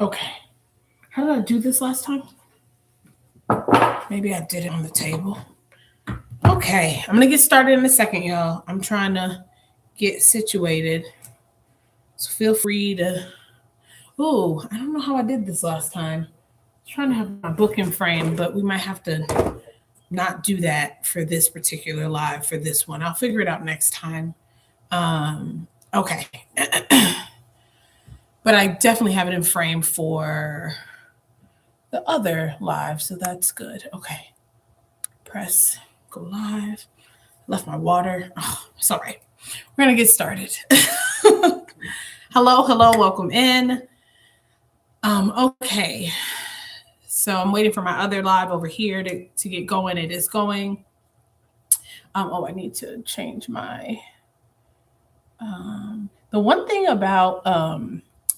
Okay. How did I do this last time? Maybe I did it on the table. Okay. I'm going to get started in a second, y'all. I'm trying to get situated. So feel free to. Oh, I don't know how I did this last time. I'm trying to have my book in frame, but we might have to not do that for this particular live for this one. I'll figure it out next time. Okay. But I definitely have it in frame for the other live, so that's good. Okay. Press go live. Left my water. Oh, it's all right. We're gonna get started. Hello, welcome in. Okay. So I'm waiting for my other live over here to get going. It is going. I need to change my the one thing about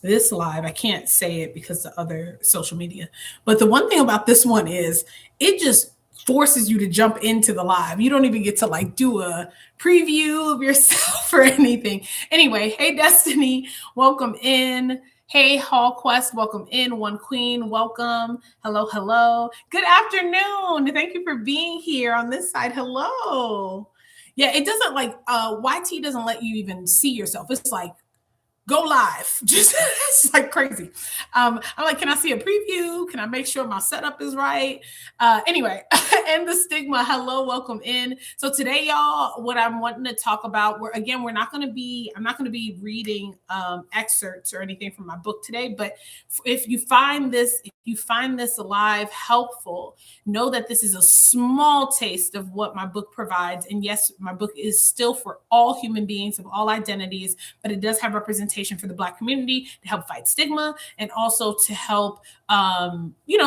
this live, I can't say it because the other social media, but the one thing about this one is it just forces you to jump into the live. You don't even get to like do a preview of yourself or anything. Anyway, hey Destiny, welcome in. Hey Hall Quest, welcome in. One Queen, welcome. Hello. Good afternoon. Thank you for being here on this side. Hello. Yeah, it doesn't like YT doesn't let you even see yourself. It's like go live. Just it's like crazy. I'm like, can I see a preview? Can I make sure my setup is right? Anyway, and the stigma. Hello, welcome in. So today, y'all, what I'm wanting to talk about, I'm not going to be reading excerpts or anything from my book today. But if you find this alive helpful, know that this is a small taste of what my book provides. And yes, my book is still for all human beings of all identities, but it does have representation for the Black community to help fight stigma and also to help,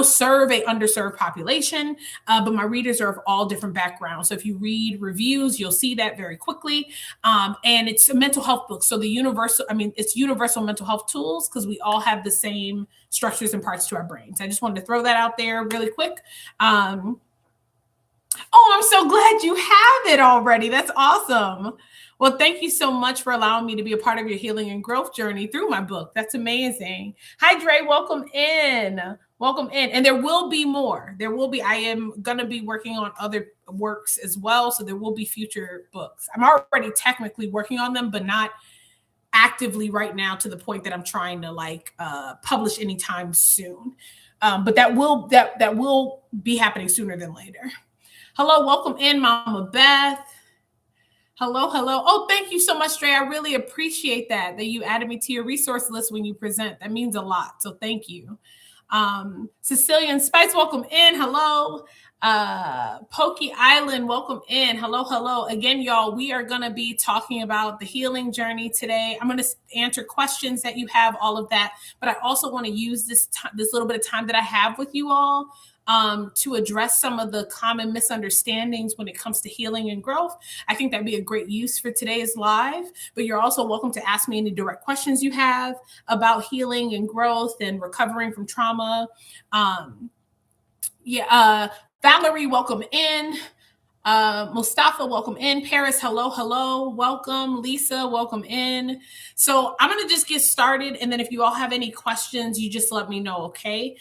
serve a underserved population. But my readers are of all different backgrounds. So if you read reviews, you'll see that very quickly. And it's a mental health book. So it's universal mental health tools because we all have the same structures and parts to our brains. I just wanted to throw that out there really quick. Oh, I'm so glad you have it already. That's awesome. Well, thank you so much for allowing me to be a part of your healing and growth journey through my book. That's amazing. Hi, Dre. Welcome in. Welcome in. And there will be more. I am going to be working on other works as well. So there will be future books. I'm already technically working on them, but not actively right now to the point that I'm trying to publish anytime soon. But that will be happening sooner than later. Hello, welcome in, Mama Beth. Hello. Oh, thank you so much, Dre. I really appreciate that you added me to your resource list when you present. That means a lot. So thank you. Cecilian Spice, welcome in. Hello. Pokey Island, welcome in. Hello. Again, y'all, we are going to be talking about the healing journey today. I'm going to answer questions that you have, all of that. But I also want to use this little bit of time that I have with you all to address some of the common misunderstandings when it comes to healing and growth. I think that'd be a great use for today's live, but you're also welcome to ask me any direct questions you have about healing and growth and recovering from trauma. Valerie, welcome in. Mustafa, welcome in. Paris, hello. Welcome. Lisa, welcome in. So I'm going to just get started. And then if you all have any questions, you just let me know, okay?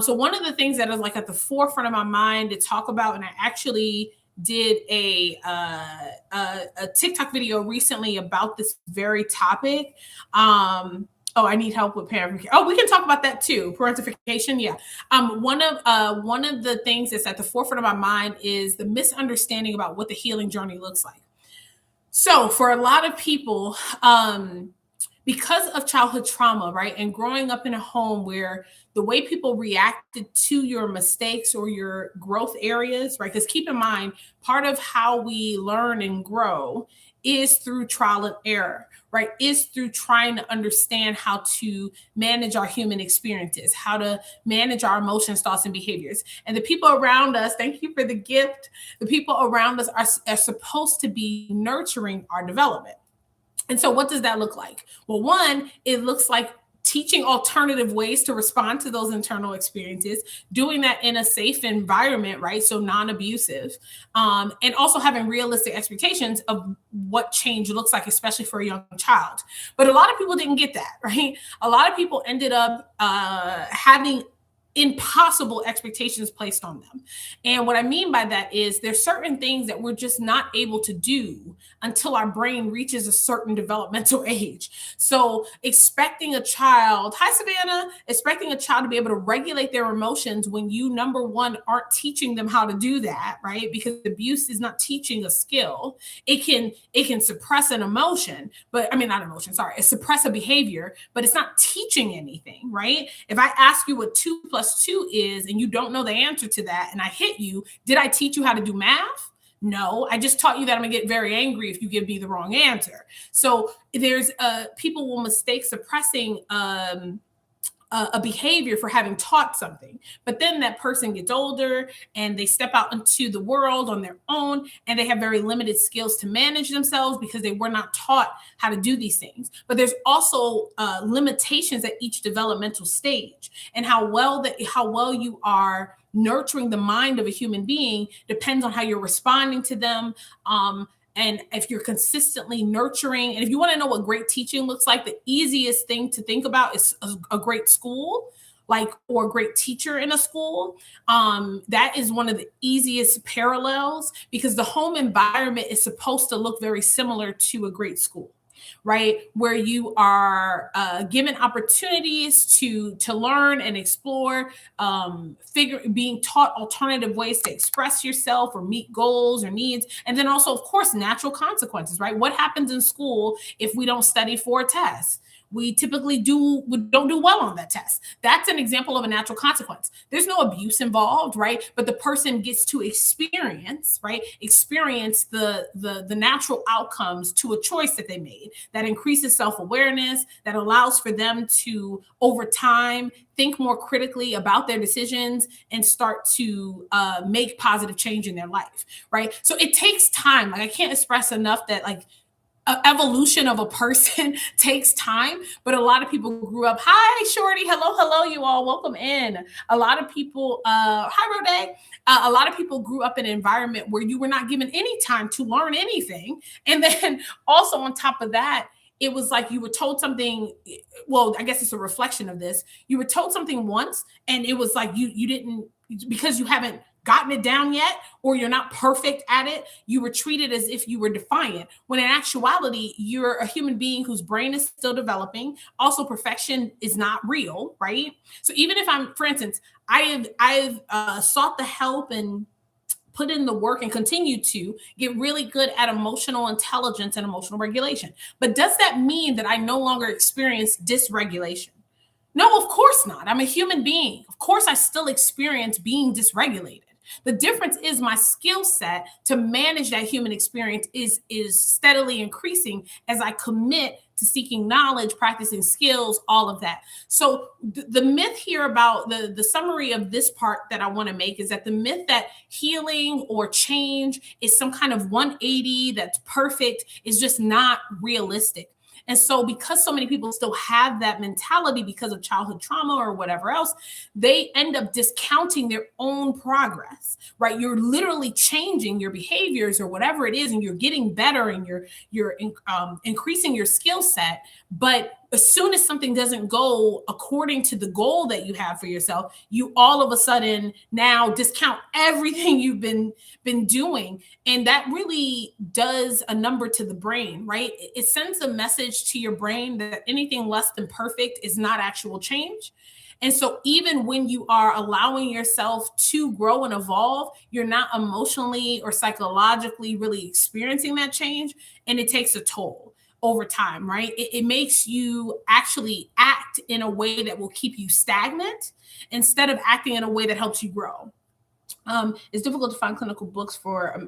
So one of the things that is like at the forefront of my mind to talk about, and I actually did a TikTok video recently about this very topic. Oh, I need help with parentification. Oh, we can talk about that too. Parentification, yeah. One of the things that's at the forefront of my mind is the misunderstanding about what the healing journey looks like. So for a lot of people, because of childhood trauma, right, and growing up in a home where the way people reacted to your mistakes or your growth areas, right, because keep in mind, part of how we learn and grow is through trial and error, right? Is through trying to understand how to manage our human experiences, how to manage our emotions, thoughts, and behaviors. And the people around us, thank you for the gift, the people around us are supposed to be nurturing our development. And so what does that look like? Well, one, it looks like teaching alternative ways to respond to those internal experiences, doing that in a safe environment, right? So non-abusive, and also having realistic expectations of what change looks like, especially for a young child. But a lot of people didn't get that, right? A lot of people ended up having impossible expectations placed on them. And what I mean by that is there's certain things that we're just not able to do until our brain reaches a certain developmental age. So expecting a child, hi Savannah, expecting a child to be able to regulate their emotions when you, number one, aren't teaching them how to do that, right? Because abuse is not teaching a skill. It can suppress an emotion, but I mean, not emotion, sorry, it suppress a behavior, but it's not teaching anything, right? If I ask you what 2 + 2 is and you don't know the answer to that and I hit you, did I teach you how to do math? No, I just taught you that I'm gonna get very angry if you give me the wrong answer. So there's people will mistake suppressing a behavior for having taught something. But then that person gets older and they step out into the world on their own and they have very limited skills to manage themselves because they were not taught how to do these things. But there's also limitations at each developmental stage, and how well you are nurturing the mind of a human being depends on how you're responding to them. And if you're consistently nurturing, and if you want to know what great teaching looks like, the easiest thing to think about is a great school, like, or a great teacher in a school. That is one of the easiest parallels, because the home environment is supposed to look very similar to a great school, right? Where you are given opportunities to learn and explore, being taught alternative ways to express yourself or meet goals or needs. And then also, of course, natural consequences, right? What happens in school if we don't study for a test? We typically don't do well on that test. That's an example of a natural consequence. There's no abuse involved, right? But the person gets to experience, right? Experience the natural outcomes to a choice that they made that increases self-awareness, that allows for them to, over time, think more critically about their decisions and start to make positive change in their life, right? So it takes time. Like, I can't express enough that, like, evolution of a person takes time, but a lot of people grew up. Hi, Shorty. Hello, you all. Welcome in. A lot of people, hi, Rode. A lot of people grew up in an environment where you were not given any time to learn anything. And then also on top of that, it was like you were told something. Well, I guess it's a reflection of this. You were told something once, and it was like you didn't, because you haven't gotten it down yet, or you're not perfect at it, you were treated as if you were defiant, when in actuality, you're a human being whose brain is still developing. Also, perfection is not real, right? So even if for instance, I've sought the help and put in the work and continue to get really good at emotional intelligence and emotional regulation. But does that mean that I no longer experience dysregulation? No, of course not. I'm a human being. Of course, I still experience being dysregulated. The difference is my skill set to manage that human experience is steadily increasing as I commit to seeking knowledge, practicing skills, all of that. So the myth here about the summary of this part that I want to make is that the myth that healing or change is some kind of 180 that's perfect is just not realistic. And so because so many people still have that mentality because of childhood trauma or whatever else, they end up discounting their own progress, right? You're literally changing your behaviors or whatever it is, and you're getting better and you're increasing your skill set. But as soon as something doesn't go according to the goal that you have for yourself, you all of a sudden now discount everything you've been doing. And that really does a number to the brain, right? It sends a message to your brain that anything less than perfect is not actual change. And so even when you are allowing yourself to grow and evolve, you're not emotionally or psychologically really experiencing that change. And it takes a toll over time, right? It makes you actually act in a way that will keep you stagnant instead of acting in a way that helps you grow. It's difficult to find clinical books for,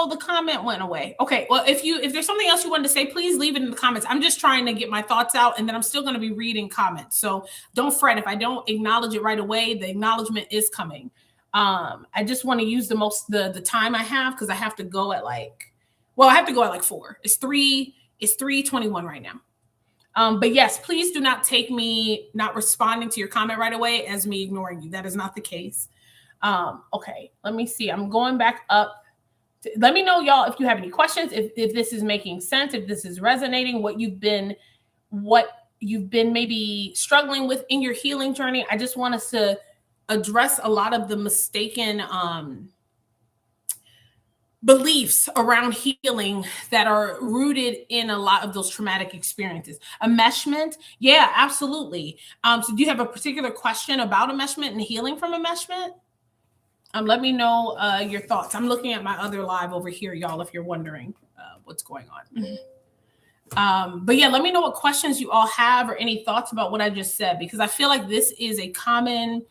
the comment went away. Okay, well, if there's something else you wanted to say, please leave it in the comments. I'm just trying to get my thoughts out, and then I'm still going to be reading comments. So don't fret if I don't acknowledge it right away. The acknowledgement is coming. I just want to use the time I have, because I have to go at like 4. It's 3:21 right now. But yes, please do not take me not responding to your comment right away as me ignoring you. That is not the case. Okay, let me see. I'm going back up. Let me know, y'all, if you have any questions, if this is making sense, if this is resonating, what you've been maybe struggling with in your healing journey. I just want us to address a lot of the mistaken beliefs around healing that are rooted in a lot of those traumatic experiences. Enmeshment, yeah, absolutely. So do you have a particular question about enmeshment and healing from enmeshment? Let me know your thoughts. I'm looking at my other live over here, y'all, if you're wondering what's going on. But yeah, let me know what questions you all have or any thoughts about what I just said, because I feel like this is a common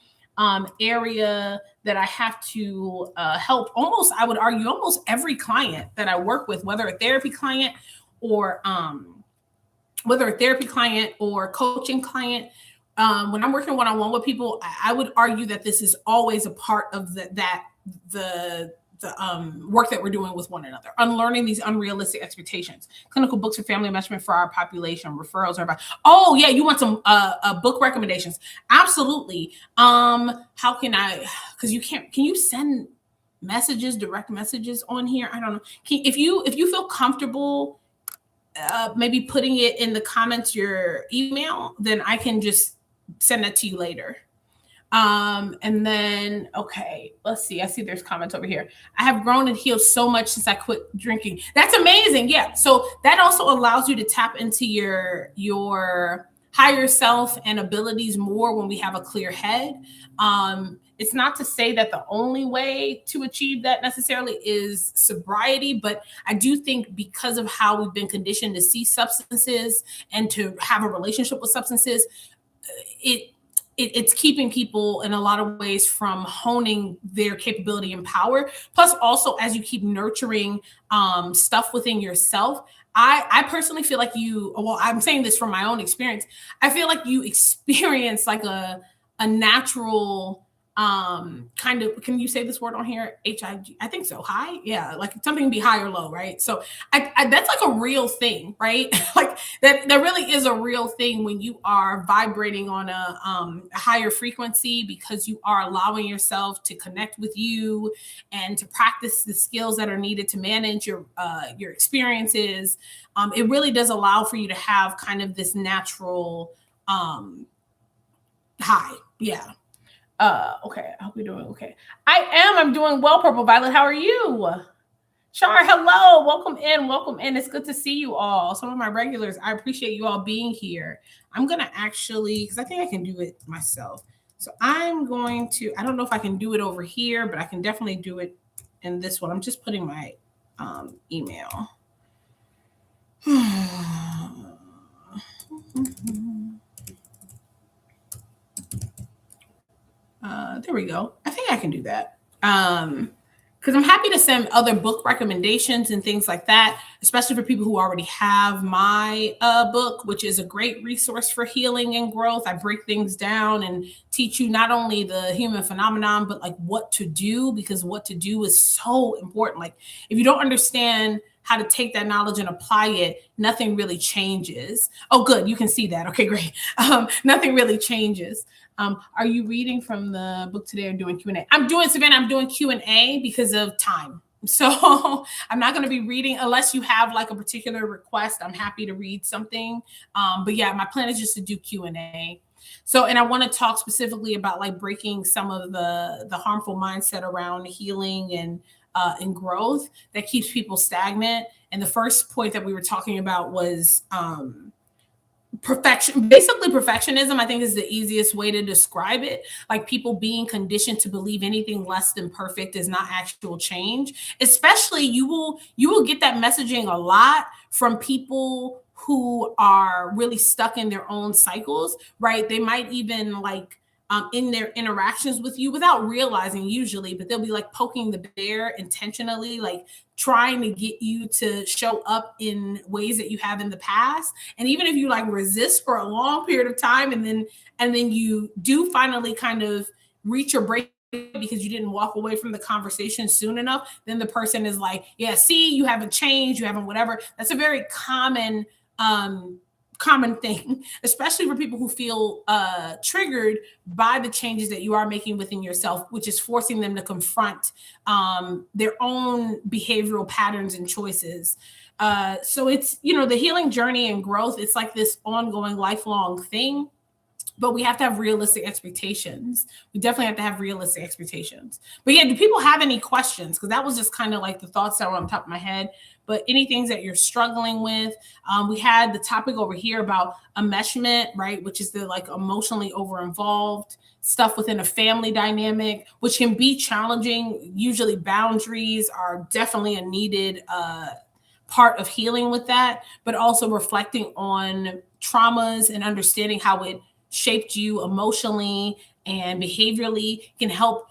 area that I have to help almost, I would argue, almost every client that I work with, whether a therapy client or coaching client. When I'm working one-on-one with people, I would argue that this is always a part of the work that we're doing with one another, unlearning these unrealistic expectations. Clinical books for family enmeshment for our population, referrals are about. Oh yeah, you want some book recommendations? Absolutely. How can I? Because you can't. Can you send messages, direct messages on here? I don't know. If you feel comfortable, maybe putting it in the comments, your email, then I can just send that to you later. And then, okay, let's see. I see there's comments over here. I have grown and healed so much since I quit drinking. That's amazing. Yeah. So that also allows you to tap into your higher self and abilities more when we have a clear head. It's not to say that the only way to achieve that necessarily is sobriety, but I do think because of how we've been conditioned to see substances and to have a relationship with substances, it's keeping people in a lot of ways from honing their capability and power. Plus, also, as you keep nurturing stuff within yourself, I personally feel like I'm saying this from my own experience, I feel like you experience like a natural kind of, can you say this word on here? HIG, I think so. High. Yeah. Like something can be high or low. Right. So that's like a real thing, right? Like that really is a real thing when you are vibrating on a higher frequency, because you are allowing yourself to connect with you and to practice the skills that are needed to manage your experiences. It really does allow for you to have kind of this natural high. Yeah. Okay, I hope you're doing okay. I'm doing well, Purple Violet. How are you? Char, hello. Welcome in. It's good to see you all. Some of my regulars, I appreciate you all being here. I'm going to actually, because I think I can do it myself. So I'm going to, I don't know if I can do it over here, but I can definitely do it in this one. I'm just putting my email. There we go. I think I can do that. Because I'm happy to send other book recommendations and things like that, especially for people who already have my book, which is a great resource for healing and growth. I break things down and teach you not only the human phenomenon, but like what to do, because what to do is so important. Like if you don't understand how to take that knowledge and apply it, nothing really changes. Oh, good. You can see that. Okay, great. Nothing really changes. Are you reading from the book today or doing Q&A? I'm doing Q&A because of time. So I'm not going to be reading unless you have like a particular request. I'm happy to read something. But yeah, my plan is just to do Q&A. So, and I want to talk specifically about like breaking some of the harmful mindset around healing and growth that keeps people stagnant. And the first point that we were talking about was perfectionism. I think is the easiest way to describe it. Like people being conditioned to believe anything less than perfect is not actual change. Especially you will get that messaging a lot from people who are really stuck in their own cycles, right? They might even like in their interactions with you without realizing usually, but they'll be like poking the bear intentionally, like trying to get you to show up in ways that you have in the past. And even if you like resist for a long period of time and then you do finally kind of reach your break because you didn't walk away from the conversation soon enough, then the person is like, yeah, see, you haven't changed, you haven't whatever. That's a very common common thing, especially for people who feel triggered by the changes that you are making within yourself, which is forcing them to confront their own behavioral patterns and choices. So it's, the healing journey and growth, it's like this ongoing lifelong thing, but we have to have realistic expectations. We definitely have to have realistic expectations. But yeah, do people have any questions? Because that was just kind of like the thoughts that were on top of my head. But any things that you're struggling with, we had the topic over here about enmeshment, right? Which is the like emotionally over-involved stuff within a family dynamic, which can be challenging. Usually boundaries are definitely a needed part of healing with that, but also reflecting on traumas and understanding how it shaped you emotionally and behaviorally can help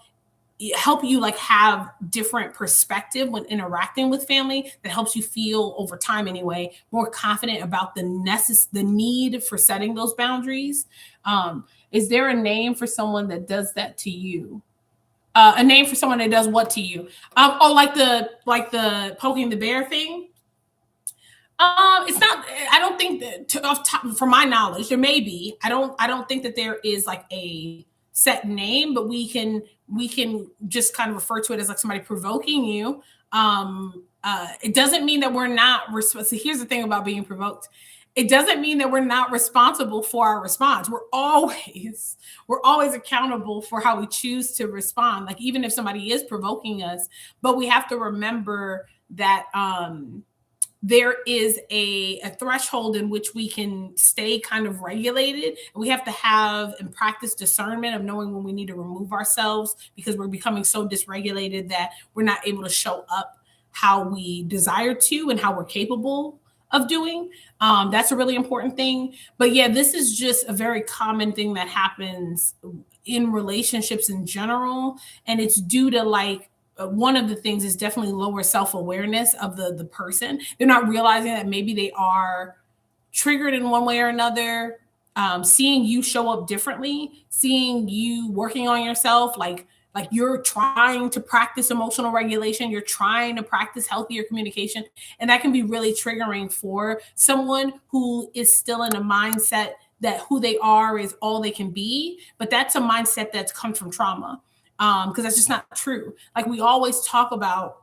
you like have different perspective when interacting with family, that helps you feel over time anyway more confident about the need for setting those boundaries. Is there a name for someone that does that to you? A name for someone that does what to you? Like the poking the bear thing. It's not. I don't think that, off top, from my knowledge, there may be. I don't think that there is like a set name, but we can just kind of refer to it as like somebody provoking you. It doesn't mean that we're not. So here's the thing about being provoked. It doesn't mean that we're not responsible for our response. We're always accountable for how we choose to respond. Like even if somebody is provoking us, but we have to remember that there is a threshold in which we can stay kind of regulated. We have to have and practice discernment of knowing when we need to remove ourselves because we're becoming so dysregulated that we're not able to show up how we desire to and how we're capable of doing. That's a really important thing. But yeah, this is just a very common thing that happens in relationships in general. And it's due to like, one of the things is definitely lower self-awareness of the person. They're not realizing that maybe they are triggered in one way or another. Seeing you show up differently, seeing you working on yourself, like you're trying to practice emotional regulation, you're trying to practice healthier communication. And that can be really triggering for someone who is still in a mindset that who they are is all they can be. But that's a mindset that's come from trauma. Because that's just not true. Like we always talk about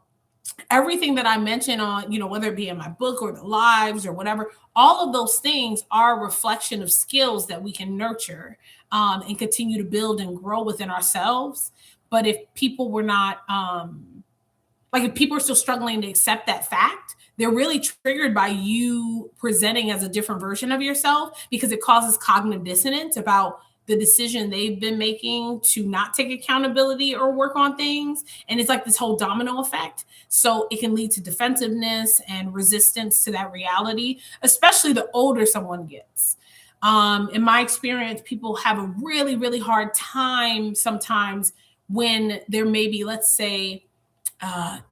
everything that I mention on, whether it be in my book or the lives or whatever, all of those things are a reflection of skills that we can nurture and continue to build and grow within ourselves. But if people were not, if people are still struggling to accept that fact, they're really triggered by you presenting as a different version of yourself because it causes cognitive dissonance about the decision they've been making to not take accountability or work on things. And it's like this whole domino effect. So it can lead to defensiveness and resistance to that reality, especially the older someone gets. In my experience, people have a really, really hard time sometimes when they're maybe, let's say,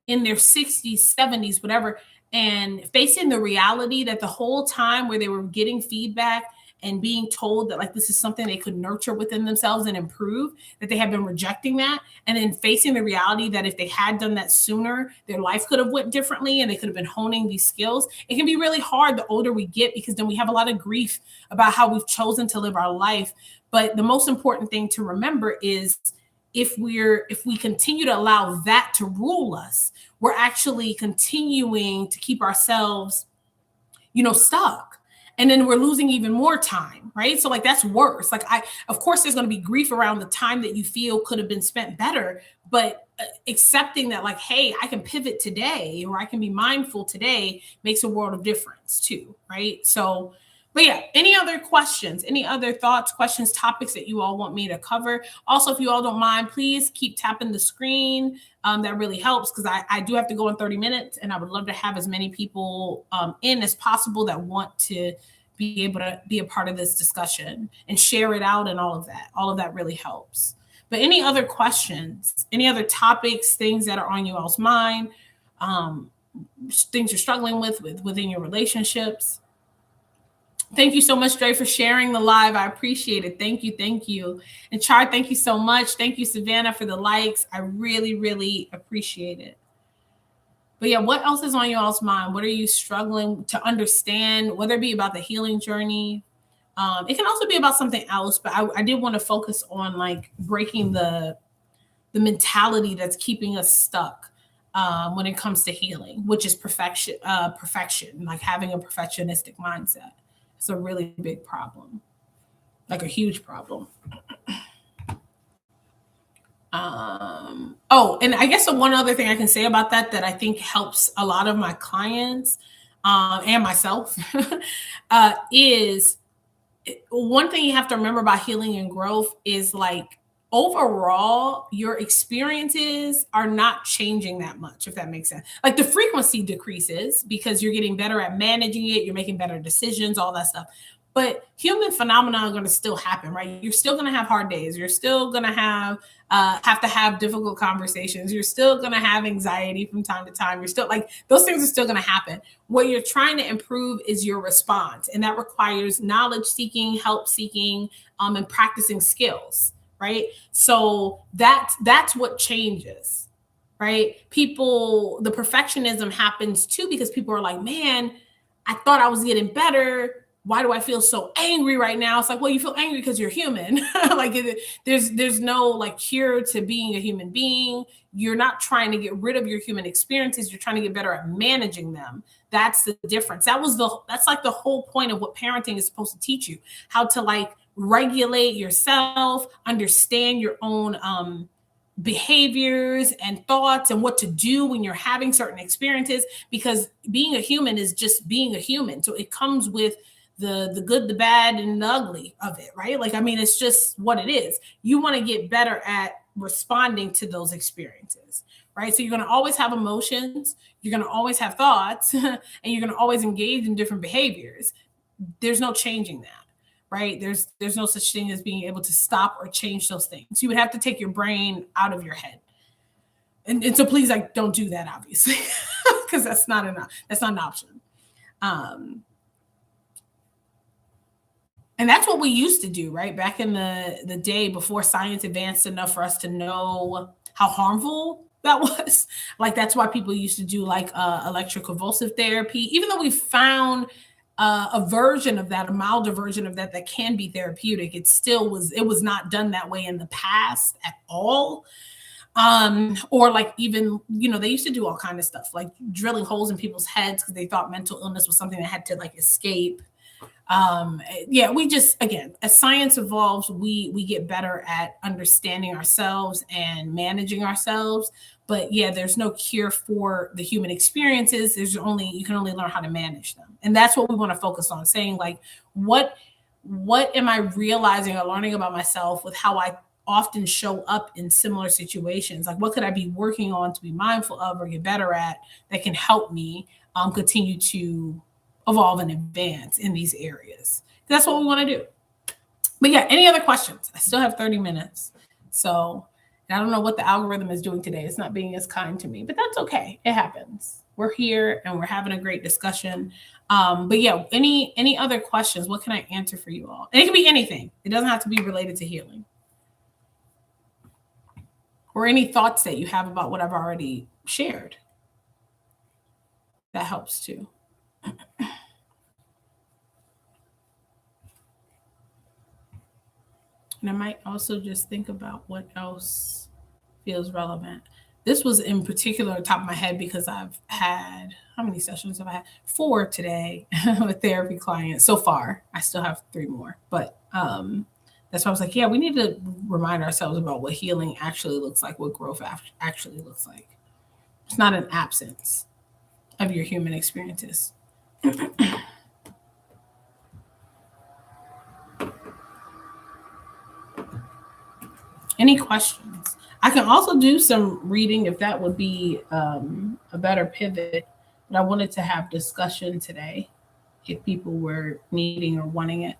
in their 60s, 70s, whatever, and facing the reality that the whole time where they were getting feedback and being told that like this is something they could nurture within themselves and improve, that they have been rejecting that, and then facing the reality that if they had done that sooner, their life could have went differently and they could have been honing these skills. It can be really hard the older we get because then we have a lot of grief about how we've chosen to live our life. But the most important thing to remember is if we continue to allow that to rule us, we're actually continuing to keep ourselves, stuck. And then we're losing even more time, right? So like that's worse. Like of course there's going to be grief around the time that you feel could have been spent better, but accepting that like, hey, I can pivot today or I can be mindful today makes a world of difference too, right? So, but yeah, any other questions, any other thoughts, questions, topics that you all want me to cover? Also, if you all don't mind, please keep tapping the screen. That really helps because I do have to go in 30 minutes and I would love to have as many people in as possible that want to be able to be a part of this discussion and share it out and all of that. All of that really helps. But any other questions, any other topics, things that are on you all's mind, things you're struggling with within your relationships? Thank you so much, Dre, for sharing the live. I appreciate it. Thank you. Thank you. And Char, thank you so much. Thank you, Savannah, for the likes. I really, really appreciate it. But yeah, what else is on y'all's mind? What are you struggling to understand, whether it be about the healing journey? It can also be about something else, but I did want to focus on like breaking the mentality that's keeping us stuck when it comes to healing, which is perfection, like having a perfectionistic mindset. It's a really big problem, like a huge problem. Oh, and I guess the one other thing I can say about that I think helps a lot of my clients and myself is one thing you have to remember about healing and growth is like overall your experiences are not changing that much, if that makes sense. Like the frequency decreases because you're getting better at managing it, you're making better decisions, all that stuff. But human phenomena are going to still happen, right? You're still going to have hard days, you're still going to have to have difficult conversations, you're still going to have anxiety from time to time, you're still like those things are still going to happen. What you're trying to improve is your response, and that requires knowledge seeking, help seeking, and practicing skills, right? So that's what changes, right? People, the perfectionism happens too because people are like, man, I thought I was getting better, why do I feel so angry right now? It's like, well, you feel angry because you're human. Like there's no like cure to being a human being. You're not trying to get rid of your human experiences. You're trying to get better at managing them. That's the difference. That's like the whole point of what parenting is supposed to teach you, how to like regulate yourself, understand your own behaviors and thoughts and what to do when you're having certain experiences, because being a human is just being a human. So it comes with the good, the bad, and the ugly of it, right? Like, I mean, it's just what it is. You want to get better at responding to those experiences, right? So you're going to always have emotions, you're going to always have thoughts, and you're going to always engage in different behaviors. There's no changing that, right? There's no such thing as being able to stop or change those things. You would have to take your brain out of your head. And so please, like, don't do that, obviously, because that's not an option. And that's what we used to do, right? Back in the day before science advanced enough for us to know how harmful that was. Like, that's why people used to do like electroconvulsive therapy, even though we found a version of that, a milder version of that can be therapeutic. It was not done that way in the past at all. Or like even, they used to do all kind of stuff, like drilling holes in people's heads because they thought mental illness was something that had to like escape. We just, again, as science evolves, we get better at understanding ourselves and managing ourselves. But yeah, there's no cure for the human experiences. You can only learn how to manage them. And that's what we want to focus on, saying like, what am I realizing or learning about myself with how I often show up in similar situations? Like, what could I be working on to be mindful of or get better at that can help me continue to evolve and advance in these areas? That's what we want to do. But yeah, any other questions? I still have 30 minutes. So I don't know what the algorithm is doing today. It's not being as kind to me, but that's okay. It happens. We're here and we're having a great discussion. But yeah, any other questions? What can I answer for you all? And it can be anything. It doesn't have to be related to healing. Or any thoughts that you have about what I've already shared. That helps too. And I might also just think about what else feels relevant. This was in particular top of my head because I've had, how many sessions have I had? 4 today with therapy clients so far. I still have 3 more, but that's why I was like, yeah, we need to remind ourselves about what healing actually looks like, what growth actually looks like. It's not an absence of your human experiences. Any questions? I can also do some reading if that would be a better pivot. But I wanted to have discussion today if people were needing or wanting it.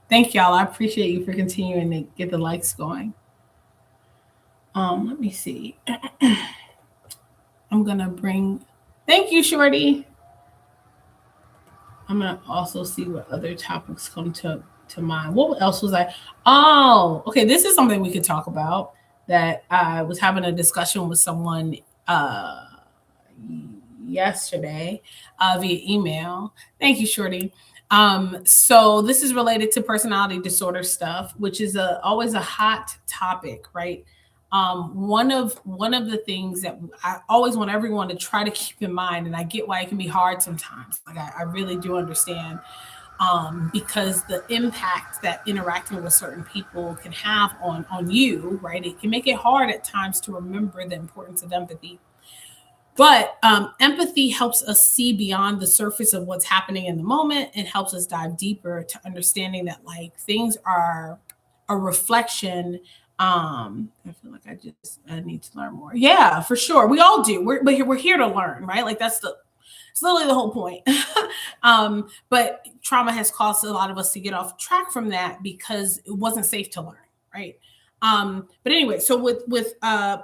Thank y'all. I appreciate you for continuing to get the likes going. Let me see. I'm gonna bring. Thank you, Shorty. I'm gonna also see what other topics come to to mind. What else was I? Oh, okay. This is something we could talk about. That I was having a discussion with someone uh, yesterday via email. Thank you, Shorty. So this is related to personality disorder stuff, which is always a hot topic, right? One of the things that I always want everyone to try to keep in mind, and I get why it can be hard sometimes. Like I really do understand because the impact that interacting with certain people can have on you, right? It can make it hard at times to remember the importance of empathy. But empathy helps us see beyond the surface of what's happening in the moment and helps us dive deeper to understanding that like things are a reflection. I feel like I need to learn more. Yeah, for sure. We all do. We're here to learn, right? Like it's literally the whole point. But trauma has caused a lot of us to get off track from that because it wasn't safe to learn, right? But anyway, so with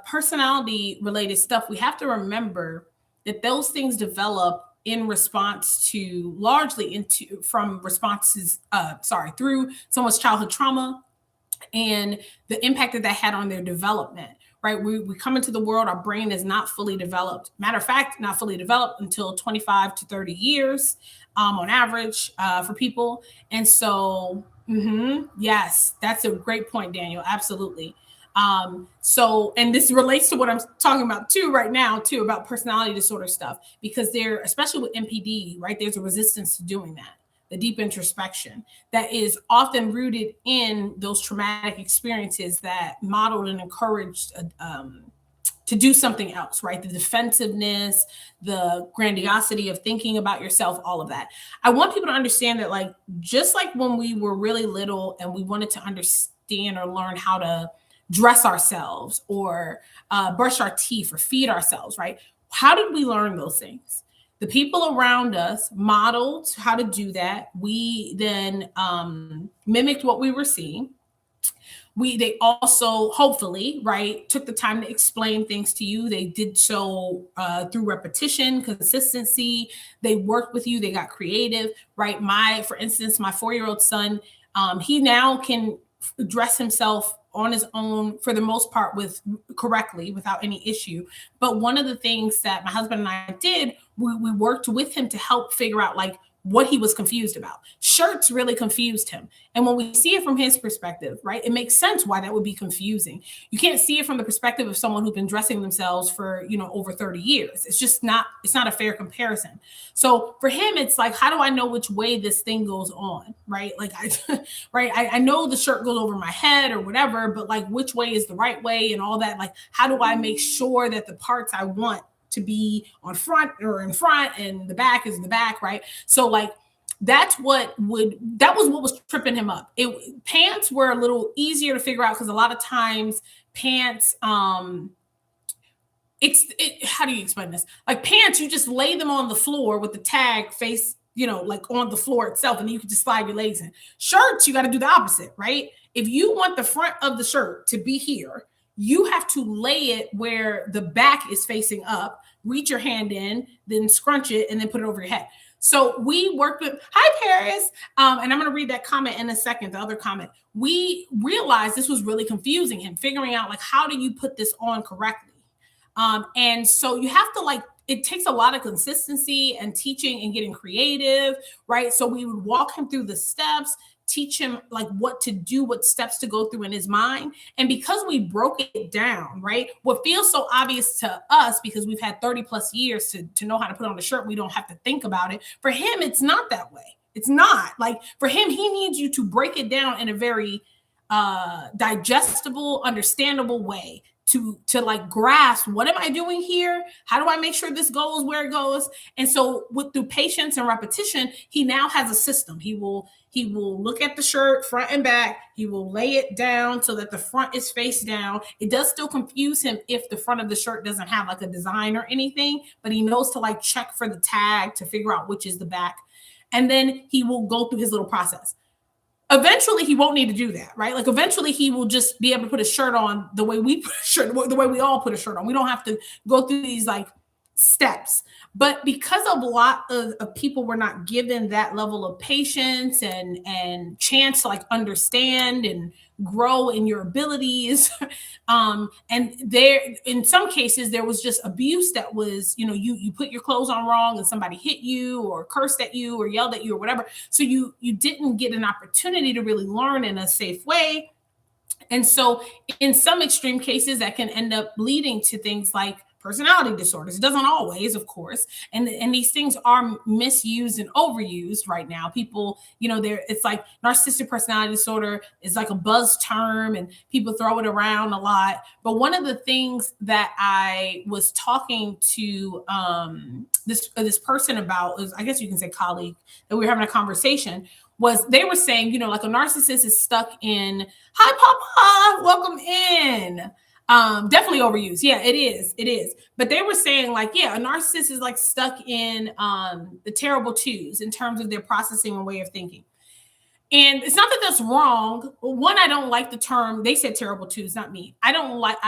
personality related stuff, we have to remember that those things develop in response to largely into from responses, through someone's childhood trauma and the impact that that had on their development. Right, we come into the world, our brain is not fully developed. Matter of fact, not fully developed until 25 to 30 years on average for people. And so, yes, that's a great point, Daniel. Absolutely. So, and this relates to what I'm talking about too right now, too, about personality disorder stuff, because there, especially with MPD, right, there's a resistance to doing that, the deep introspection that is often rooted in those traumatic experiences that modeled and encouraged to do something else, right? The defensiveness, the grandiosity of thinking about yourself, all of that. I want people to understand that, like, just like when we were really little and we wanted to understand or learn how to dress ourselves or brush our teeth or feed ourselves, right? How did we learn those things? The people around us modeled how to do that. We then mimicked what we were seeing. They also hopefully, right, took the time to explain things to you. They did so through repetition, consistency. They worked with you. They got creative, right? For instance, my 4-year-old son, he now can dress himself on his own for the most part correctly without any issue. But one of the things that my husband and I did, we worked with him to help figure out like what he was confused about. Shirts really confused him. And when we see it from his perspective, right, it makes sense why that would be confusing. You can't see it from the perspective of someone who's been dressing themselves for, over 30 years. It's not a fair comparison. So for him, it's like, how do I know which way this thing goes on, right? Like, I know the shirt goes over my head or whatever, but like, which way is the right way and all that? Like, how do I make sure that the parts I want to be on front or in front and the back is the back, right? So like that was what was tripping him up. Pants were a little easier to figure out because a lot of times pants, how do you explain this? Like pants, you just lay them on the floor with the tag face, like on the floor itself, and you can just slide your legs in. Shirts, you got to do the opposite, right? If you want the front of the shirt to be here, you have to lay it where the back is facing up, reach your hand in, then scrunch it, and then put it over your head. So we worked with, hi, Paris. And I'm going to read that comment in a second, the other comment. We realized this was really confusing him, figuring out like, how do you put this on correctly? And so you have to it takes a lot of consistency and teaching and getting creative, right? So we would walk him through the steps, teach him like what to do, what steps to go through in his mind. And because we broke it down, right, what feels so obvious to us because we've had 30 plus years to know how to put on a shirt, we don't have to think about it. For him, it's not that way. It's not. Like for him, he needs you to break it down in a very digestible, understandable way to like grasp, what am I doing here? How do I make sure this goes where it goes? And so through patience and repetition, he now has a system. He will look at the shirt front and back. He will lay it down so that the front is face down. It does still confuse him if the front of the shirt doesn't have like a design or anything, but he knows to like check for the tag to figure out which is the back. And then he will go through his little process. Eventually he won't need to do that, right? Like eventually he will just be able to put a shirt on the way we put a shirt, the way we all put a shirt on. We don't have to go through these like steps. But because a lot of people were not given that level of patience and chance to like understand and grow in your abilities, and there in some cases there was just abuse that was, you put your clothes on wrong and somebody hit you or cursed at you or yelled at you or whatever, so you didn't get an opportunity to really learn in a safe way. And so, in some extreme cases, that can end up leading to things like personality disorders. It doesn't always, of course, and these things are misused and overused right now. People, there it's like narcissistic personality disorder is like a buzz term, and people throw it around a lot. But one of the things that I was talking to this person about, is, I guess you can say colleague, that we were having a conversation, was they were saying, like a narcissist is stuck in, hi, Papa, welcome in. Definitely overused. Yeah, it is. It is. But they were saying, like, yeah, a narcissist is like stuck in the terrible twos in terms of their processing and way of thinking. And it's not that that's wrong. One, I don't like the term. They said terrible twos, not me. I don't like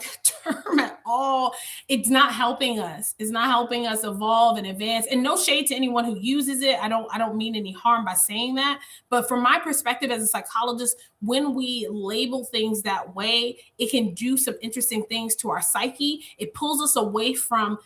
the term at all. It's not helping us. It's not helping us evolve and advance. And no shade to anyone who uses it. I don't mean any harm by saying that. But from my perspective as a psychologist, when we label things that way, it can do some interesting things to our psyche. It pulls us away from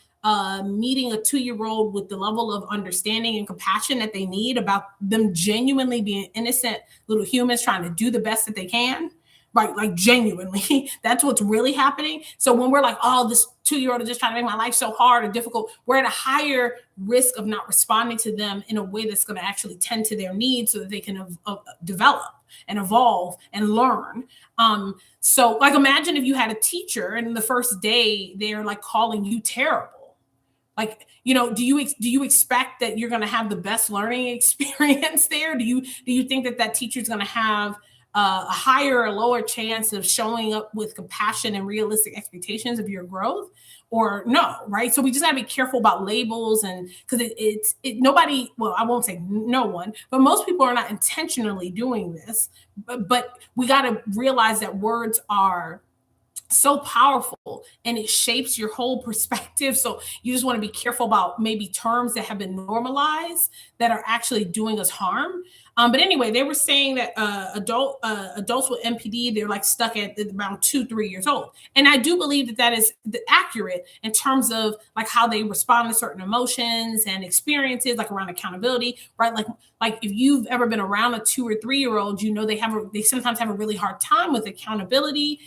meeting a 2-year-old with the level of understanding and compassion that they need, about them genuinely being innocent little humans trying to do the best that they can. Right, like genuinely, that's what's really happening. So when we're like, oh, this 2-year-old is just trying to make my life so hard or difficult, we're at a higher risk of not responding to them in a way that's going to actually tend to their needs so that they can develop and evolve and learn. So like, imagine if you had a teacher and the first day they're like calling you terrible. Like, do you expect that you're going to have the best learning experience there? Do you think that teacher is going to have a higher or lower chance of showing up with compassion and realistic expectations of your growth, or no, right? So we just got to be careful about labels, and because nobody, well, I won't say no one, but most people are not intentionally doing this. But we got to realize that words are so powerful and it shapes your whole perspective. So you just want to be careful about maybe terms that have been normalized that are actually doing us harm. But anyway, they were saying that adults with NPD, they're like stuck at around 2-3 years old. And I do believe that is accurate in terms of like how they respond to certain emotions and experiences, like around accountability, right? Like if you've ever been around a 2 or 3-year-old, they sometimes have a really hard time with accountability,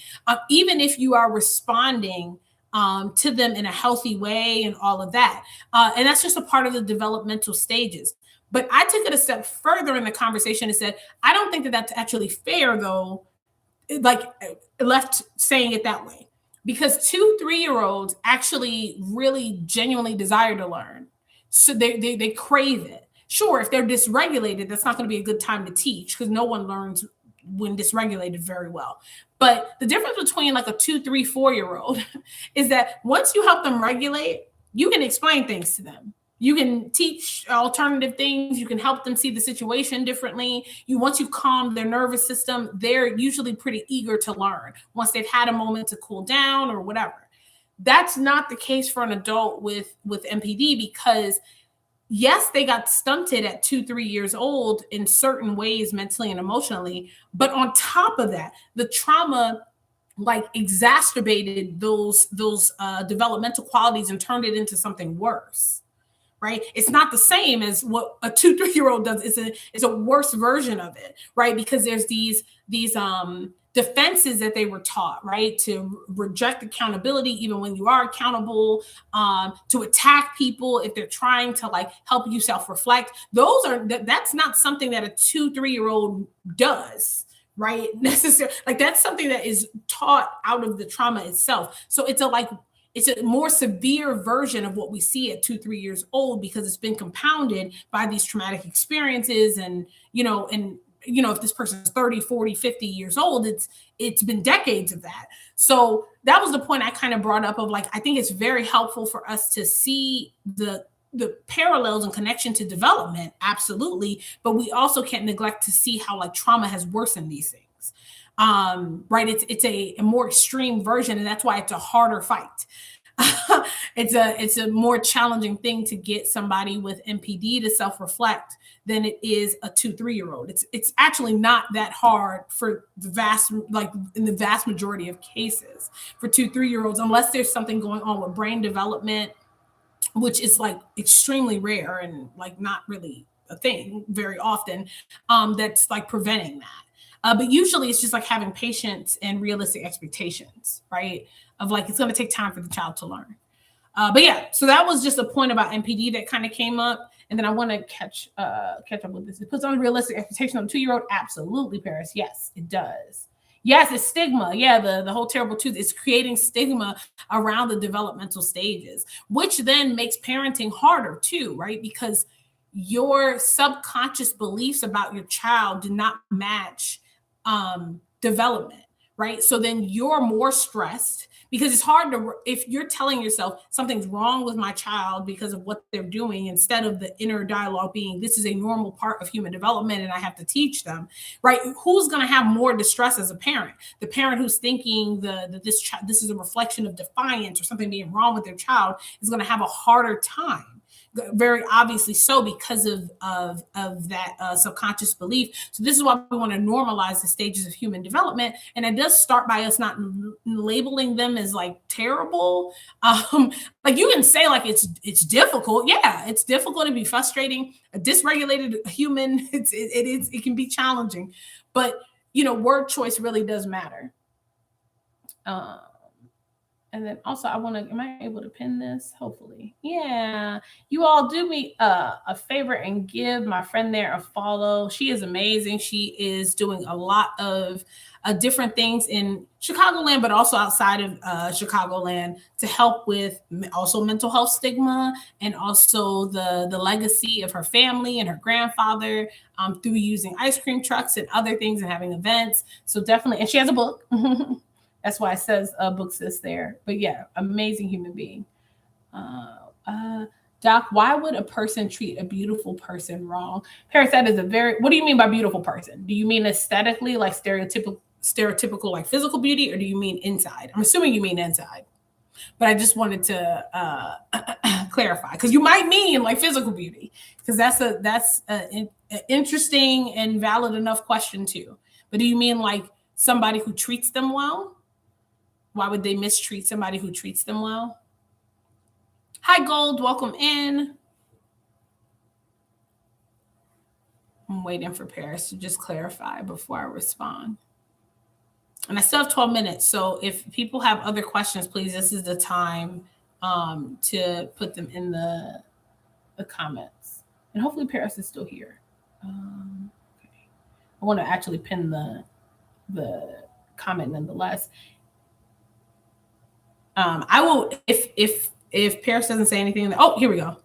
even if you are responding to them in a healthy way and all of that. And that's just a part of the developmental stages. But I took it a step further in the conversation and said, I don't think that that's actually fair, though, like left saying it that way, because 2-3-year-olds actually really genuinely desire to learn. So they crave it. Sure, if they're dysregulated, that's not going to be a good time to teach, because no one learns when dysregulated very well. But the difference between like a 2, 3, 4-year-old is that once you help them regulate, you can explain things to them. You can teach alternative things. You can help them see the situation differently. Once you calm their nervous system, they're usually pretty eager to learn once they've had a moment to cool down or whatever. That's not the case for an adult with NPD, because yes, they got stunted at 2-3 years old in certain ways, mentally and emotionally. But on top of that, the trauma like exacerbated those developmental qualities and turned it into something worse. Right? It's not the same as what a 2-3-year-old does. It's a worse version of it, right? Because there's these defenses that they were taught, right? To reject accountability, even when you are accountable, to attack people if they're trying to like help you self-reflect. That's not something that a 2-3-year-old does, right? Necessarily, like that's something that is taught out of the trauma itself. So it's a more severe version of what we see at 2-3 years old, because it's been compounded by these traumatic experiences. And if this person is 30, 40, 50 years old, it's been decades of that. So that was the point I kind of brought up of like, I think it's very helpful for us to see the parallels and connection to development. Absolutely. But we also can't neglect to see how like trauma has worsened these things. Right. It's a more extreme version. And that's why it's a harder fight. It's a more challenging thing to get somebody with NPD to self-reflect than it is a 2-3-year-old. It's actually not that hard for the vast, like in the vast majority of cases for 2-3-year-olds, unless there's something going on with brain development, which is like extremely rare and like not really a thing very often, that's like preventing that. But usually it's just like having patience and realistic expectations, right? Of like, it's going to take time for the child to learn. But yeah, so that was just a point about NPD that kind of came up. And then I want to catch up with this. It puts on realistic expectation on a 2-year-old. Absolutely, Paris. Yes, it does. Yes, it's stigma. Yeah, the whole terrible tooth is creating stigma around the developmental stages, which then makes parenting harder too, right? Because your subconscious beliefs about your child do not match development, right? So then you're more stressed because it's hard to, if you're telling yourself something's wrong with my child because of what they're doing, instead of the inner dialogue being, this is a normal part of human development and I have to teach them, right? Who's going to have more distress as a parent? The parent who's thinking this is a reflection of defiance or something being wrong with their child is going to have a harder time, very obviously so, because of that subconscious belief. So this is why we want to normalize the stages of human development, and it does start by us not labeling them as like terrible. Like you can say like it's difficult. Yeah, it's difficult to be frustrating. A dysregulated human, it can be challenging, but word choice really does matter. And then also am I able to pin this? Hopefully. Yeah. You all do me a favor and give my friend there a follow. She is amazing. She is doing a lot of different things in Chicagoland, but also outside of Chicagoland to help with also mental health stigma and also the legacy of her family and her grandfather through using ice cream trucks and other things and having events. So definitely, and she has a book. That's why it says book sis there. But yeah, amazing human being. Doc, why would a person treat a beautiful person wrong? Paris, that is what do you mean by beautiful person? Do you mean aesthetically, like stereotypical like physical beauty, or do you mean inside? I'm assuming you mean inside. But I just wanted to clarify, because you might mean like physical beauty, because that's an interesting and valid enough question too. But do you mean like somebody who treats them well? Why would they mistreat somebody who treats them well? Hi, Gold. Welcome in. I'm waiting for Paris to just clarify before I respond. And I still have 12 minutes. So if people have other questions, please, this is the time to put them in the comments. And hopefully Paris is still here. Okay. I want to actually pin the comment nonetheless. I will, if Paris doesn't say anything. Oh, here we go.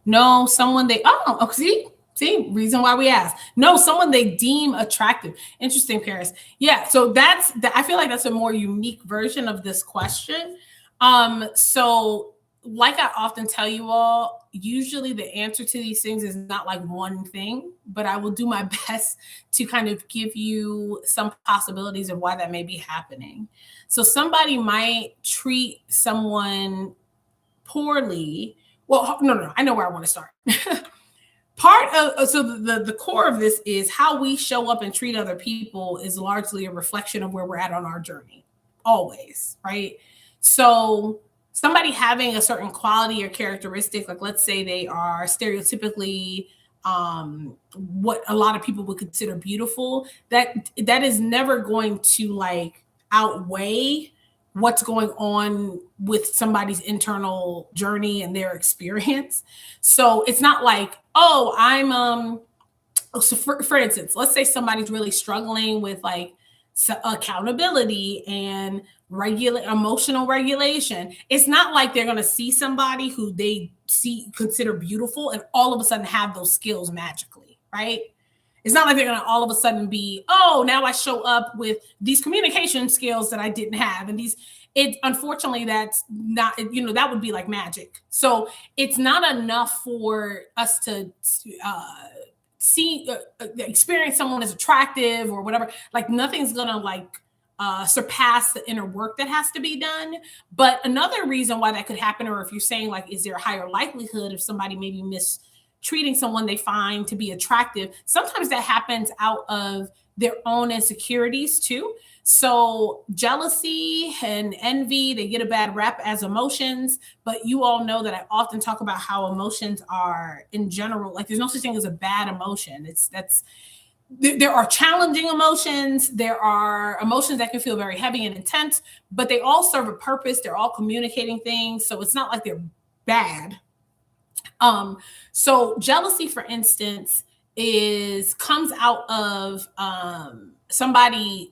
No, someone see, reason why we asked. No, someone they deem attractive. Interesting, Paris. Yeah, so I feel like that's a more unique version of this question. So like I often tell you all, usually the answer to these things is not like one thing, but I will do my best to kind of give you some possibilities of why that may be happening. So somebody might treat someone poorly. Well, no, I know where I want to start. So the core of this is how we show up and treat other people is largely a reflection of where we're at on our journey, always, right? So somebody having a certain quality or characteristic, like let's say they are stereotypically what a lot of people would consider beautiful, that is never going to like outweigh what's going on with somebody's internal journey and their experience. So it's not like, oh, I'm so for instance, let's say somebody's really struggling with like accountability and emotional regulation. It's not like they're going to see somebody who they consider beautiful and all of a sudden have those skills magically, right? It's not like they're going to all of a sudden be, oh, now I show up with these communication skills that I didn't have. And unfortunately, that's not, that would be like magic. So it's not enough for us to experience someone as attractive or whatever. Like nothing's going to like surpass the inner work that has to be done. But another reason why that could happen, or if you're saying like, is there a higher likelihood of somebody maybe mistreating someone they find to be attractive? Sometimes that happens out of their own insecurities too. So jealousy and envy, they get a bad rap as emotions, but you all know that I often talk about how emotions are in general, like there's no such thing as a bad emotion. There are challenging emotions. There are emotions that can feel very heavy and intense, but they all serve a purpose. They're all communicating things. So it's not like they're bad. So jealousy, for instance, comes out of somebody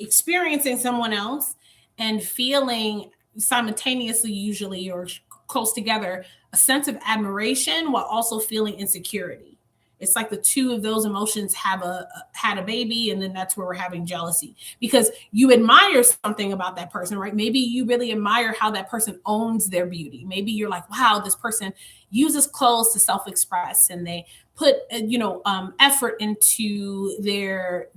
experiencing someone else and feeling simultaneously, usually or close together, a sense of admiration while also feeling insecurity. It's like the two of those emotions had a baby, and then that's where we're having jealousy, because you admire something about that person, right? Maybe you really admire how that person owns their beauty. Maybe you're like, wow, this person uses clothes to self-express, and they put effort into their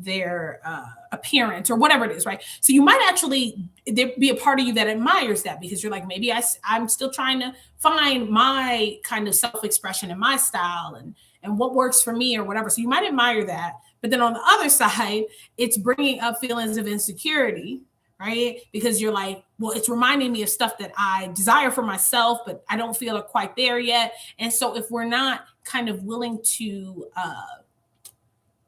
appearance or whatever it is, right? So you might actually there be a part of you that admires that, because you're like, maybe I'm still trying to find my kind of self-expression and my style and what works for me or whatever. So you might admire that. But then on the other side, it's bringing up feelings of insecurity, right? Because you're like, well, it's reminding me of stuff that I desire for myself, but I don't feel quite there yet. And so if we're not kind of willing to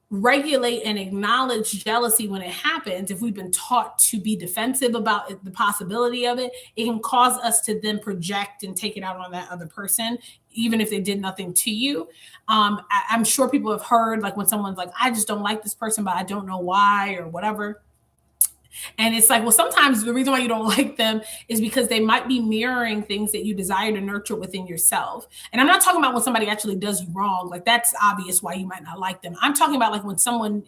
regulate and acknowledge jealousy when it happens, if we've been taught to be defensive about the possibility of it, it can cause us to then project and take it out on that other person, even if they did nothing to you. I'm sure people have heard, like, when someone's like, I just don't like this person, but I don't know why or whatever. And it's like, well, sometimes the reason why you don't like them is because they might be mirroring things that you desire to nurture within yourself. And I'm not talking about when somebody actually does you wrong. Like, that's obvious why you might not like them. I'm talking about like when someone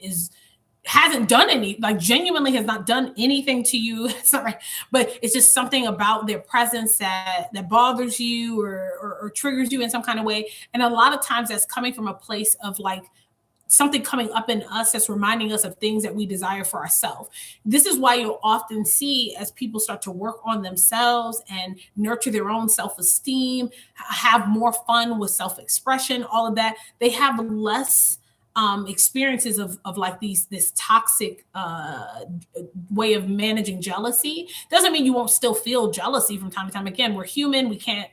hasn't done any, like genuinely has not done anything to you. It's not right, but it's just something about their presence that bothers you or triggers you in some kind of way. And a lot of times that's coming from a place of like something coming up in us that's reminding us of things that we desire for ourselves. This is why you'll often see, as people start to work on themselves and nurture their own self-esteem, have more fun with self-expression, all of that, they have less experiences of like this toxic way of managing jealousy. Doesn't mean you won't still feel jealousy from time to time. Again, we're human. We can't,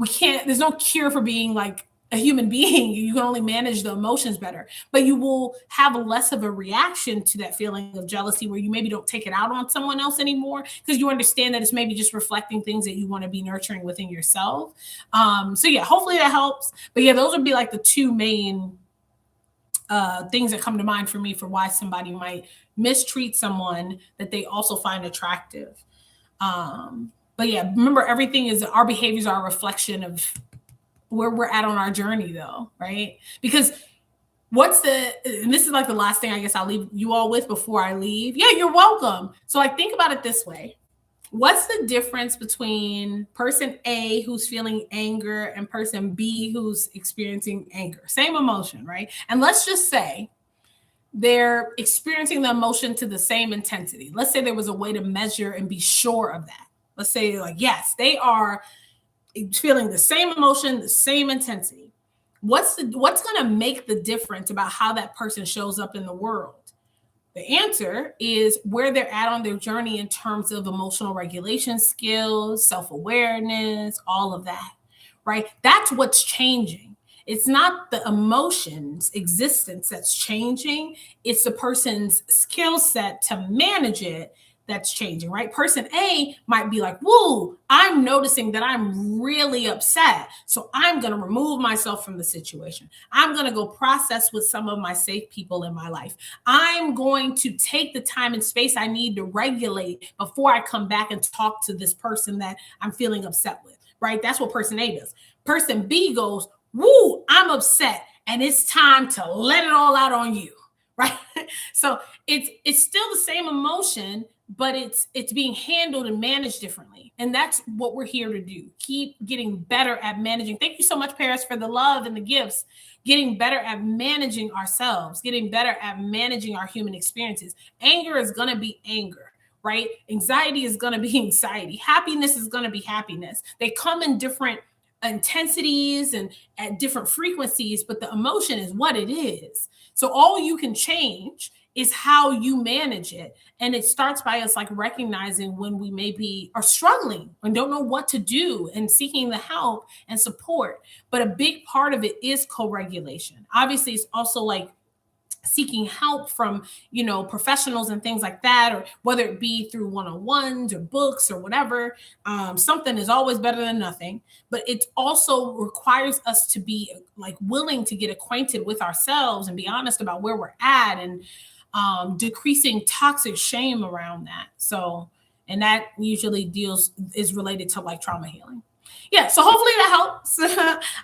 there's no cure for being like a human being. You can only manage the emotions better, but you will have less of a reaction to that feeling of jealousy, where you maybe don't take it out on someone else anymore, because you understand that it's maybe just reflecting things that you want to be nurturing within yourself. So yeah, hopefully that helps. But yeah, those would be like the two main things that come to mind for me for why somebody might mistreat someone that they also find attractive. But yeah, remember, our behaviors are a reflection of where we're at on our journey, though, right? Because and this is like the last thing I guess I'll leave you all with before I leave. Yeah, you're welcome. So like, think about it this way. What's the difference between person A who's feeling anger and person B who's experiencing anger? Same emotion, right? And let's just say they're experiencing the emotion to the same intensity. Let's say there was a way to measure and be sure of that. Let's say, like, yes, they are feeling the same emotion, the same intensity. What's going to make the difference about how that person shows up in the world? The answer is where they're at on their journey in terms of emotional regulation skills, self-awareness, all of that, right? That's what's changing. It's not the emotion's existence that's changing. It's the person's skill set to manage it that's changing, right? Person A might be like, whoa, I'm noticing that I'm really upset. So I'm going to remove myself from the situation. I'm going to go process with some of my safe people in my life. I'm going to take the time and space I need to regulate before I come back and talk to this person that I'm feeling upset with, right? That's what person A does. Person B goes, woo, I'm upset, and it's time to let it all out on you. Right? So it's still the same emotion, but it's being handled and managed differently. And that's what we're here to do. Keep getting better at managing. Thank you so much, Paris, for the love and the gifts. Getting better at managing ourselves, getting better at managing our human experiences. Anger is going to be anger, right? Anxiety is going to be anxiety. Happiness is going to be happiness. They come in different intensities and at different frequencies, but the emotion is what it is. So all you can change is how you manage it. And it starts by us like recognizing when we maybe are struggling and don't know what to do and seeking the help and support. But a big part of it is co-regulation. Obviously, it's also like seeking help from, professionals and things like that, or whether it be through one-on-ones or books or whatever. Something is always better than nothing, but it also requires us to be like willing to get acquainted with ourselves and be honest about where we're at, and decreasing toxic shame around that. So, and that usually is related to like trauma healing. Yeah, so hopefully that helps.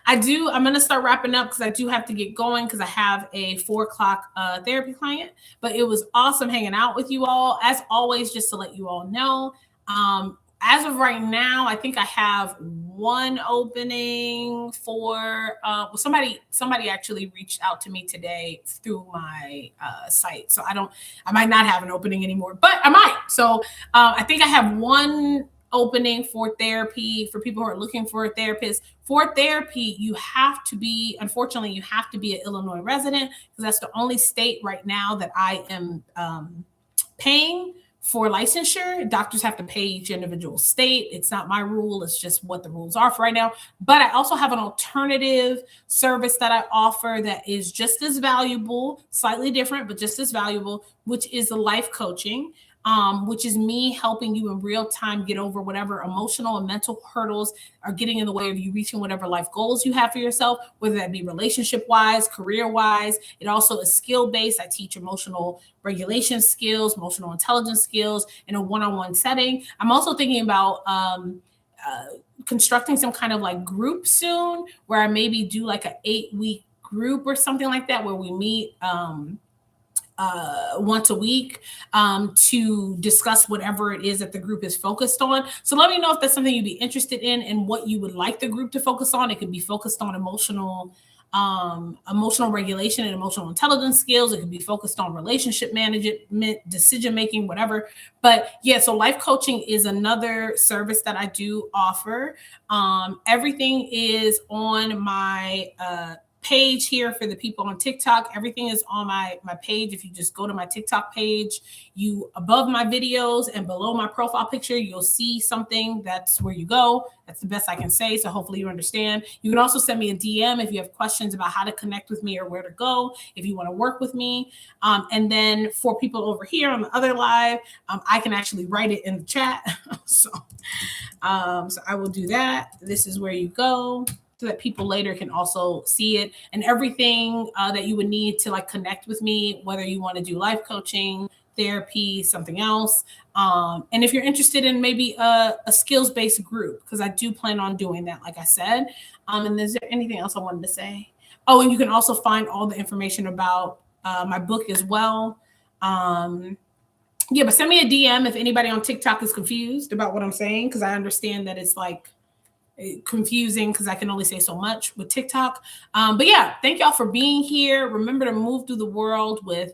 I'm going to start wrapping up because I do have to get going because I have a 4:00 therapy client. But it was awesome hanging out with you all. As always, just to let you all know, as of right now, I think I have one opening for somebody actually reached out to me today through my site. So I might not have an opening anymore, but I might. So I think I have one opening for therapy for people who are looking for a therapist. For therapy, unfortunately, you have to be an Illinois resident, because that's the only state right now that I am paying for licensure. Doctors have to pay each individual state. It's not my rule. It's just what the rules are for right now. But I also have an alternative service that I offer that is just as valuable, slightly different, but just as valuable, which is the life coaching. Which is me helping you in real time get over whatever emotional and mental hurdles are getting in the way of you reaching whatever life goals you have for yourself, whether that be relationship-wise, career-wise. It also is skill-based. I teach emotional regulation skills, emotional intelligence skills in a one-on-one setting. I'm also thinking about constructing some kind of like group soon, where I maybe do like an 8-week group or something like that, where we meet once a week to discuss whatever it is that the group is focused on. So let me know if that's something you'd be interested in and what you would like the group to focus on. It could be focused on emotional regulation and emotional intelligence skills. It could be focused on relationship management, decision making, whatever. But yeah, so life coaching is another service that I do offer. Everything is on my page here for the people on TikTok. Everything is on my page. If you just go to my TikTok page, above my videos and below my profile picture, you'll see something. That's where you go. That's the best I can say. So hopefully you understand. You can also send me a DM if you have questions about how to connect with me or where to go if you want to work with me. And then for people over here on the other live, I can actually write it in the chat. So I will do that. This is where you go, so that people later can also see it, and everything that you would need to like connect with me, whether you want to do life coaching, therapy, something else. And if you're interested in maybe a skills-based group, because I do plan on doing that, like I said. And is there anything else I wanted to say? Oh, and you can also find all the information about my book as well. Yeah, but send me a DM if anybody on TikTok is confused about what I'm saying, because I understand that it's like confusing because I can only say so much with TikTok. But yeah, thank y'all for being here. Remember to move through the world with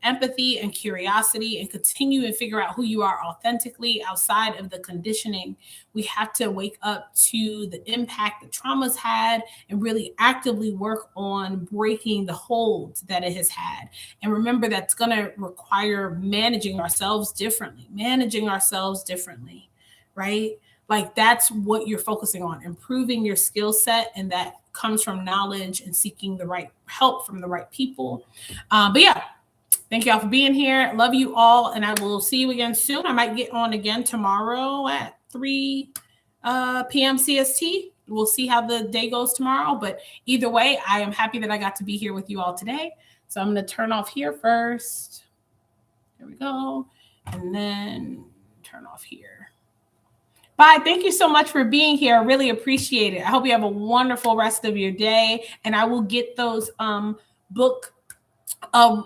empathy and curiosity, and continue and figure out who you are authentically outside of the conditioning. We have to wake up to the impact that trauma's had and really actively work on breaking the hold that it has had. And remember, that's going to require managing ourselves differently, right? Like that's what you're focusing on, improving your skill set. And that comes from knowledge and seeking the right help from the right people. But yeah, thank y'all for being here. Love you all. And I will see you again soon. I might get on again tomorrow at 3 p.m. CST. We'll see how the day goes tomorrow. But either way, I am happy that I got to be here with you all today. So I'm going to turn off here first. There we go. And then turn off here. Bye. Thank you so much for being here. I really appreciate it. I hope you have a wonderful rest of your day. And I will get those book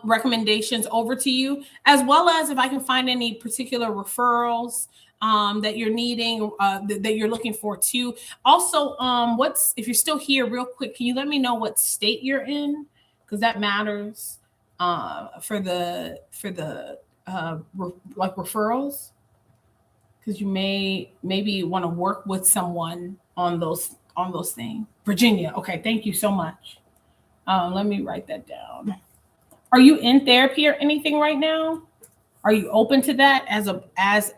recommendations over to you, as well as if I can find any particular referrals that you're needing, that you're looking for too. Also, if you're still here, real quick, can you let me know what state you're in? Because that matters for the like referrals. Because you maybe want to work with someone on those things. Virginia, okay, thank you so much. Let me write that down. Are you in therapy or anything right now? Are you open to that as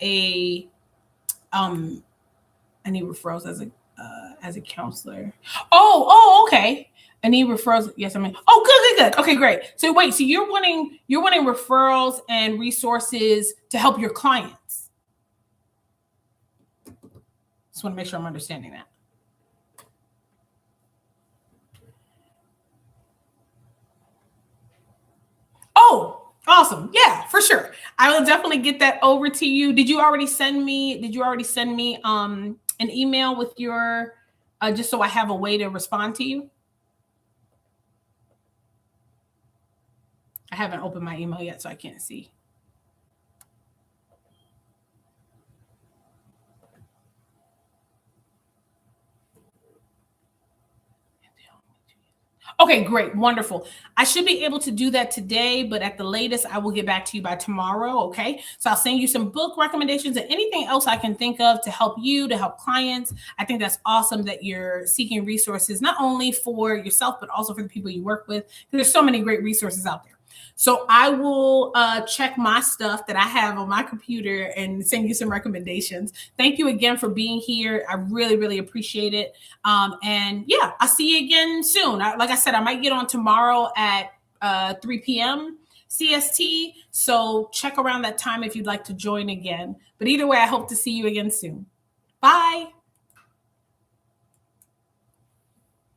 a I need referrals as a counselor? Okay. I need referrals. Yes, I mean. Oh, good. Okay, great. So wait, so you're wanting referrals and resources to help your clients. Just want to make sure I'm understanding that. Oh, awesome. Yeah, for sure. I will definitely get that over to you. Did you already send me an email with your just so I have a way to respond to you? I haven't opened my email yet, so I can't see. Okay, great. Wonderful. I should be able to do that today, but at the latest, I will get back to you by tomorrow. Okay. So I'll send you some book recommendations and anything else I can think of to help you, to help clients. I think that's awesome that you're seeking resources, not only for yourself, but also for the people you work with. There's so many great resources out there. So I will check my stuff that I have on my computer and send you some recommendations. Thank you again for being here. I really, really appreciate it. And yeah, I'll see you again soon. Like I said, I might get on tomorrow at 3 p.m. CST. So check around that time if you'd like to join again. But either way, I hope to see you again soon. Bye.